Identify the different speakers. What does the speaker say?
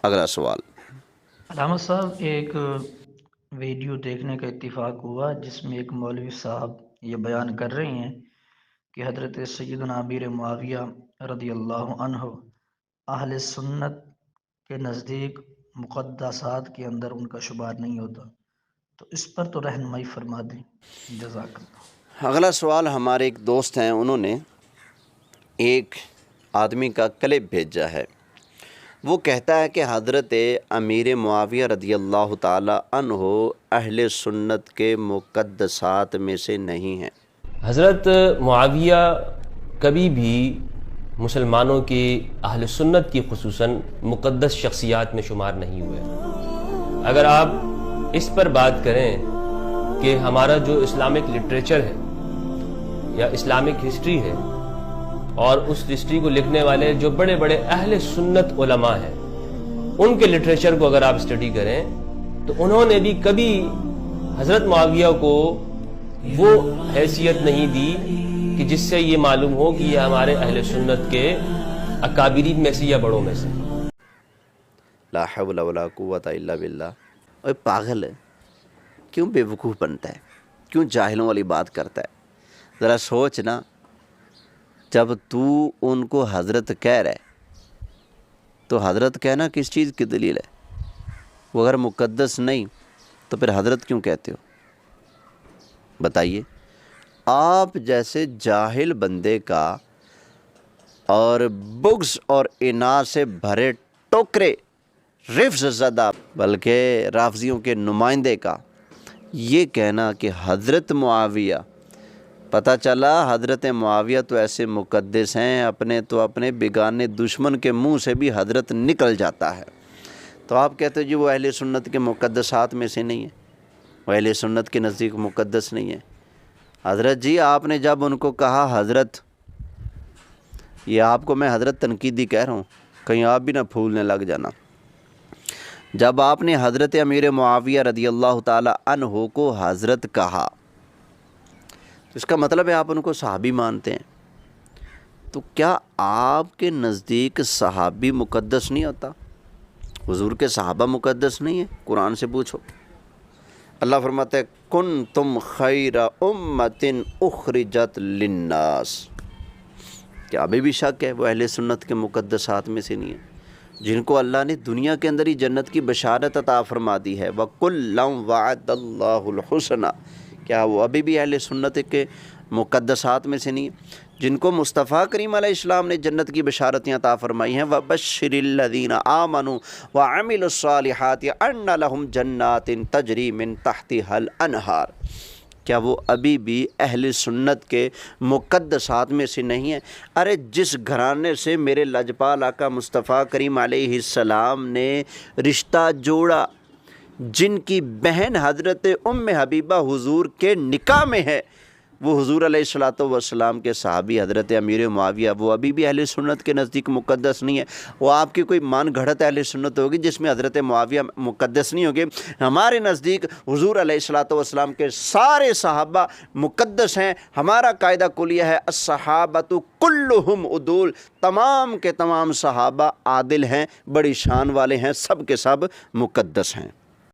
Speaker 1: اگلا سوال۔
Speaker 2: علامہ صاحب، ایک ویڈیو دیکھنے کا اتفاق ہوا جس میں ایک مولوی صاحب یہ بیان کر رہے ہیں کہ حضرت سیدنا امیر معاویہ رضی اللہ عنہ اہل سنت کے نزدیک مقدسات کے اندر ان کا شمار نہیں ہوتا، تو اس پر تو رہنمائی فرما دیں، جزاک اللہ۔
Speaker 1: اگلا سوال ہمارے ایک دوست ہیں، انہوں نے ایک آدمی کا کلپ بھیجا ہے۔ وہ کہتا ہے کہ حضرت امیر معاویہ رضی اللہ تعالی عنہ اہل سنت کے مقدسات میں سے نہیں ہیں۔
Speaker 3: حضرت معاویہ کبھی بھی مسلمانوں کی اہل سنت کی خصوصاً مقدس شخصیات میں شمار نہیں ہوئے۔ اگر آپ اس پر بات کریں کہ ہمارا جو اسلامک لٹریچر ہے یا اسلامک ہسٹری ہے، اور اس ہسٹری کو لکھنے والے جو بڑے بڑے اہل سنت علماء ہیں، ان کے لٹریچر کو اگر آپ اسٹڈی کریں تو انہوں نے بھی کبھی حضرت معاویہ کو وہ حیثیت نہیں دی کہ جس سے یہ معلوم ہو کہ یہ ہمارے اہل سنت کے اکابرین میں سے یا بڑوں میں سے۔
Speaker 1: لا حول ولا قوت الا باللہ۔ اور پاگل ہے، کیوں بے وقوف بنتا ہے، کیوں جاہلوں والی بات کرتا ہے؟ ذرا سوچ نا، جب تو ان کو حضرت کہہ رہا ہے تو حضرت کہنا کس چیز کی دلیل ہے؟ وہ اگر مقدس نہیں تو پھر حضرت کیوں کہتے ہو؟ بتائیے۔ آپ جیسے جاہل بندے کا اور بغض اور اناد سے بھرے ٹوکرے رفض زدہ بلکہ رافضیوں کے نمائندے کا یہ کہنا کہ حضرت معاویہ، پتہ چلا حضرت معاویہ تو ایسے مقدس ہیں، اپنے بیگانے دشمن کے منہ سے بھی حضرت نکل جاتا ہے، تو آپ کہتے جی وہ اہل سنت کے مقدسات میں سے نہیں ہے، وہ اہل سنت کے نزدیک مقدس نہیں ہے۔ حضرت جی آپ نے جب ان کو کہا حضرت، یہ آپ کو میں حضرت تنقیدی کہہ رہا ہوں، کہیں آپ بھی نہ پھولنے لگ جانا، جب آپ نے حضرت امیر معاویہ رضی اللہ تعالی عنہ کو حضرت کہا تو اس کا مطلب ہے آپ ان کو صحابی مانتے ہیں، تو کیا آپ کے نزدیک صحابی مقدس نہیں ہوتا؟ حضور کے صحابہ مقدس نہیں ہیں؟ قرآن سے پوچھو۔ اللہ فرماتا ہے کنتم خیر امت اخرجت للناس۔ کیا ابھی بھی شک ہے وہ اہل سنت کے مقدسات میں سے نہیں ہیں، جن کو اللہ نے دنیا کے اندر ہی جنت کی بشارت عطا فرما دی ہے؟ وَكُلًّا وَعَدَ اللَّهُ الْحُسْنَى۔ کیا وہ ابھی بھی اہل سنت کے مقدسات میں سے نہیں ہیں، جن کو مصطفیٰ کریم علیہ السلام نے جنت کی بشارتیں عطا فرمائی ہیں؟ وَبَشِّرِ الَّذِينَ آمَنُوا وَعَمِلُوا الصَّالِحَاتِ أَنَّ لَهُمْ جَنَّاتٍ تَجْرِي مِن تَحْتِهَا الْأَنْهَارُ۔ کیا وہ ابھی بھی اہل سنت کے مقدسات میں سے نہیں ہیں؟ ارے جس گھرانے سے میرے لجپال آقا مصطفیٰ کریم علیہ السلام نے رشتہ جوڑا، جن کی بہن حضرت ام حبیبہ حضور کے نکاح میں ہے، وہ حضور علیہ السلام کے صحابی حضرت امیر معاویہ، وہ ابھی بھی اہل سنت کے نزدیک مقدس نہیں ہے؟ وہ آپ کی کوئی مان گھڑت اہل سنت ہوگی جس میں حضرت معاویہ مقدس نہیں ہوگے؟ ہمارے نزدیک حضور علیہ السلام کے سارے صحابہ مقدس ہیں۔ ہمارا قاعدہ کلیہ ہے الصحابۃ کلہم عدول، تمام کے تمام صحابہ عادل ہیں، بڑی شان والے ہیں، سب کے سب مقدس ہیں۔